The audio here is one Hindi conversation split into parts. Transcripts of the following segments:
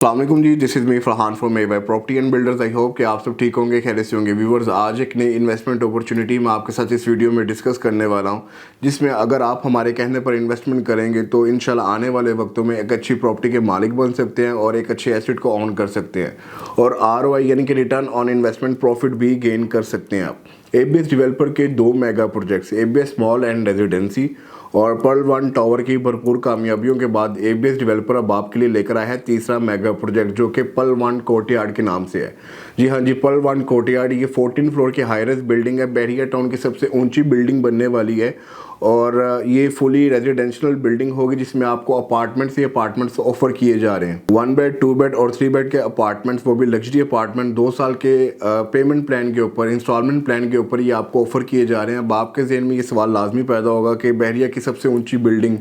अस्सलामुअलैकुम जी, this is me Farhan from A Y property and builders. I hope कि आप सब ठीक होंगे, खैरियत से होंगे। व्यूवर्स, आज एक नई इन्वेस्टमेंट अपॉर्चुनिटी मैं आपके साथ इस वीडियो में डिस्कस करने वाला हूं, जिसमें अगर आप हमारे कहने पर इन्वेस्टमेंट करेंगे तो इंशाल्लाह आने वाले वक्तों में एक अच्छी प्रॉपर्टी के मालिक बन सकते हैं और एक अच्छे एसेट को ऑन कर सकते हैं और ROI यानी कि रिटर्न ऑन इन्वेस्टमेंट प्रॉफिट भी गेन कर सकते हैं आप। ABS डेवलपर के 2 mega projects ABS mall and residency और पर्ल वन टावर की भरपूर कामयाबियों के बाद ABS डेवलपर अब आपके लिए लेकर आया है तीसरा मेगा प्रोजेक्ट, जो कि पर्ल वन कोर्टयार्ड के नाम से है। जी हाँ जी, पर्ल वन कोर्टयार्ड ये 14 फ्लोर की हाईराइज बिल्डिंग है। बहरिया टाउन की सबसे ऊंची बिल्डिंग बनने वाली है और ये फुली रेजिडेंशियल बिल्डिंग होगी, जिसमें आपको अपार्टमेंट्स ऑफर किए जा रहे हैं। 1 बेड, 2 बेड और 3 बेड के अपार्टमेंट्स, वो भी लग्जरी अपार्टमेंट 2 साल के पेमेंट प्लान के ऊपर, इंस्टॉलमेंट प्लान के ऊपर ये आपको ऑफर किए जा रहे हैं। अब आपके जहन में ये सवाल लाजमी पैदा होगा कि बहरिया की सबसे ऊंची बिल्डिंग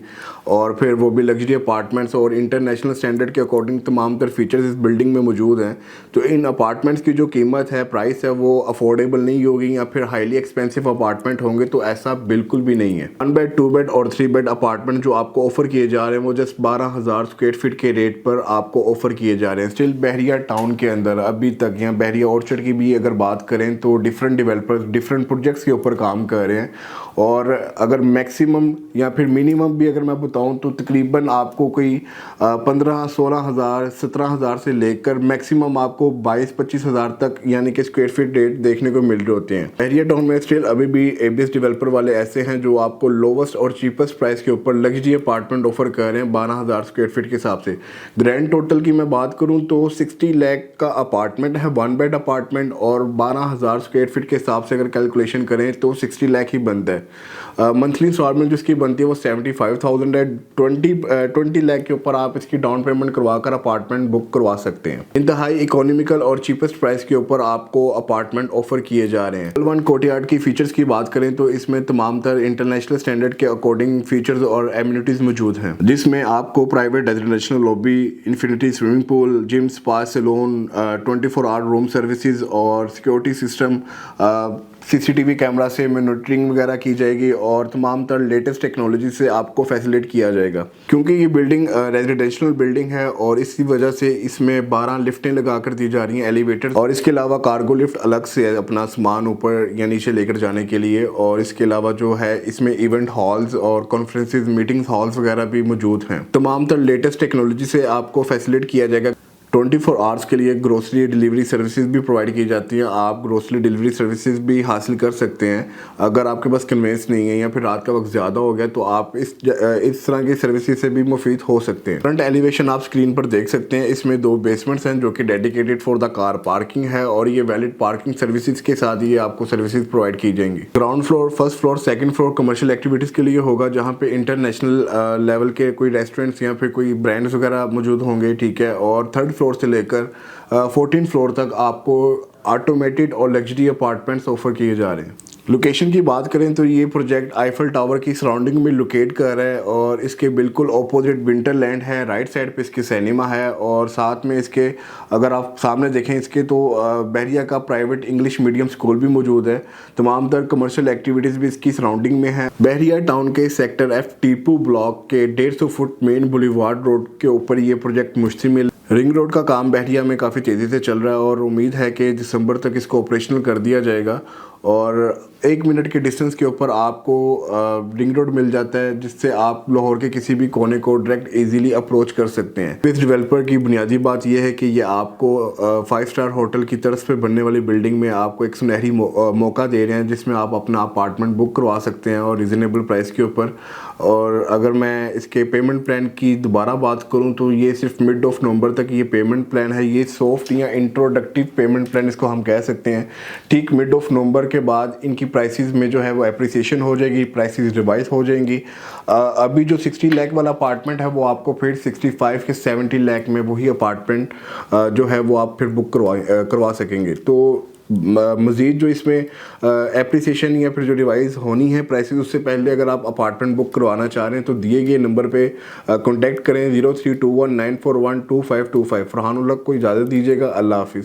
और फिर वो भी लग्जरी अपार्टमेंट्स और इंटरनेशनल स्टैंडर्ड के अकॉर्डिंग तमाम तर फीचर्स इस बिल्डिंग में मौजूद हैं, तो इन अपार्टमेंट्स की जो कीमत है, प्राइस है, वो अफोर्डेबल नहीं होगी या फिर हाईली एक्सपेंसिव अपार्टमेंट होंगे, तो ऐसा बिल्कुल भी नहीं है। 1 बेड, 2 बेड और 3 बेड अपार्टमेंट जो आपको ऑफर किए जा रहे हैं वो जस्ट 12,000 स्क्वायर फीट के रेट पर आपको ऑफर किए जा रहे हैं। स्टिल बहरिया टाउन के अंदर अभी तक, या बहरिया ऑर्चर्ड की भी अगर बात करें तो डिफरेंट डेवलपर्स डिफरेंट प्रोजेक्ट्स के ऊपर काम कर रहे हैं और अगर मैक्सिमम या फिर मिनिमम भी अगर मैं बताऊं तो तकरीबन आपको कोई 15-16 हज़ार 17 हज़ार से लेकर मैक्सिमम आपको 22-25 हज़ार तक यानी कि स्क्वायर फीट रेट देखने को मिल रहे होते हैं। बहरिया टाउन में स्टिल अभी भी ABS डेवलपर वाले ऐसे हैं जो आपको लोवेस्ट और चीपेस्ट प्राइस के ऊपर लग्जरी अपार्टमेंट ऑफर कर रहे हैं 12,000 स्क्वायर फीट के हिसाब से। ग्रैंड टोटल की मैं बात करूं तो 60 लाख का अपार्टमेंट है, 1 बेड अपार्टमेंट, और 12,000 स्क्वायर फीट के हिसाब से अगर कैलकुलेशन करें तो 60 लाख ही बनता है। मंथली इंस्टॉलमेंट जिसकी बनती है वो 75,000 है। 20 लाख के ऊपर आप इसकी डाउन पेमेंट करवाकर अपार्टमेंट बुक करवा सकते हैं। इंतहाई इकोनॉमिकल और चीपेस्ट प्राइस के ऊपर आपको अपार्टमेंट ऑफर किए जा रहे हैं। पर्ल वन कोर्टयार्ड की फीचर्स की बात करें तो इसमें तमाम तर इंटरनेशनल स्टैंडर्ड के अकॉर्डिंग फीचर्स और एमिनिटीज मौजूद हैं, जिसमें आपको private residential lobby, infinity swimming pool, gym, spa, salon, 24 hour room services और सिक्योरिटी सिस्टम, CCTV कैमरा से मॉनिटरिंग वगैरह की जाएगी और तमाम तर लेटेस्ट टेक्नोलॉजी से आपको फैसिलिटेट किया जाएगा। क्योंकि ये बिल्डिंग रेजिडेंशियल बिल्डिंग है और इसी वजह से इसमें 12 लिफ्टें लगा कर दी जा रही हैं, एलिवेटर, और इसके अलावा कार्गो लिफ्ट अलग से है अपना सामान ऊपर या नीचे लेकर जाने के लिए। और इसके अलावा जो है इसमें इवेंट हॉल्स और कॉन्फ्रेंसेज, मीटिंग्स हॉल्स वगैरह भी मौजूद हैं। तमाम तर लेटेस्ट टेक्नोलॉजी से आपको फैसिलिटेट किया जाएगा। 24 आवर्स के लिए ग्रोसरी डिलीवरी सर्विसेज भी प्रोवाइड की जाती हैं। आप ग्रोसरी डिलीवरी सर्विसेज भी हासिल कर सकते हैं अगर आपके पास कन्वेंस नहीं है या फिर रात का वक्त ज़्यादा हो गया तो आप इस तरह की सर्विसेज से भी मुफीद हो सकते हैं। फ्रंट एलिवेशन आप स्क्रीन पर देख सकते हैं। इसमें 2 बेसमेंट्स हैं जो कि dedicated for the car parking है और ये वैलिड पार्किंग सर्विसेज के साथ ये आपको सर्विसेज प्रोवाइड की जाएंगी। Ground floor, first floor, second floor commercial activities के लिए होगा, जहाँ पे इंटरनेशनल लेवल के कोई रेस्टोरेंट्स या फिर कोई ब्रांड्स वगैरह मौजूद होंगे, ठीक है। और थर्ड फ्लोर से लेकर 14 फ्लोर तक आपको ऑटोमेटेड और लग्जरी अपार्टमेंट्स ऑफर किए जा रहे हैं। लोकेशन की बात करें तो ये प्रोजेक्ट आईफल टावर की सराउंडिंग में लोकेट कर रहा है और इसके बिल्कुल ऑपोजिट विंटरलैंड है। राइट साइड पे इसके सिनेमा है और साथ में इसके अगर आप सामने देखें इसके तो बहरिया का प्राइवेट इंग्लिश मीडियम स्कूल भी मौजूद है। तमाम तर कमर्शियल एक्टिविटीज़ भी इसकी सराउंडिंग में है। बहरिया टाउन के सेक्टर F टीपू ब्लॉक के 150 फुट मेन बुलेवार्ड रोड के ऊपर ये प्रोजेक्ट मुश्तमिल। रिंग रोड का काम बहरिया में काफ़ी तेज़ी से चल रहा है और उम्मीद है कि दिसंबर तक इसको ऑपरेशनल कर दिया जाएगा और 1 मिनट के डिस्टेंस के ऊपर आपको रिंग रोड मिल जाता है, जिससे आप लाहौर के किसी भी कोने को डायरेक्ट इजीली अप्रोच कर सकते हैं। इस डेवलपर की बुनियादी बात यह है कि ये आपको 5 स्टार होटल की तरफ पे बनने वाली बिल्डिंग में आपको एक सुनहरी मौका दे रहे हैं, जिसमें आप अपना अपार्टमेंट बुक करवा सकते हैं और रिजनेबल प्राइस के ऊपर। और अगर मैं इसके पेमेंट प्लान की दोबारा बात करूं तो ये सिर्फ मिड ऑफ नवंबर तक ये पेमेंट प्लान है। ये सॉफ्ट या इंट्रोडक्टिव पेमेंट प्लान इसको हम कह सकते हैं। ठीक मिड ऑफ नवंबर के बाद इनकी प्राइसेस में जो है वो एप्रिसिएशन हो जाएगी, प्राइसेस रिवाइज हो जाएंगी। अभी जो 60 लाख वाला अपार्टमेंट है वो आपको फिर 65 के 70 लाख में वही अपार्टमेंट जो है वो आप फिर बुक करवा सकेंगे। तो मज़ीद जो इसमें एप्रिसिएशन या फिर जो रिवाइज होनी है प्राइसेस, उससे पहले अगर आप अपार्टमेंट बुक करवाना चाह रहे हैं तो दिए गए नंबर पे कॉन्टैक्ट करें 0321941225। फरहान उल हक को इजाज़त दीजिएगा। अल्लाह हाफिज़।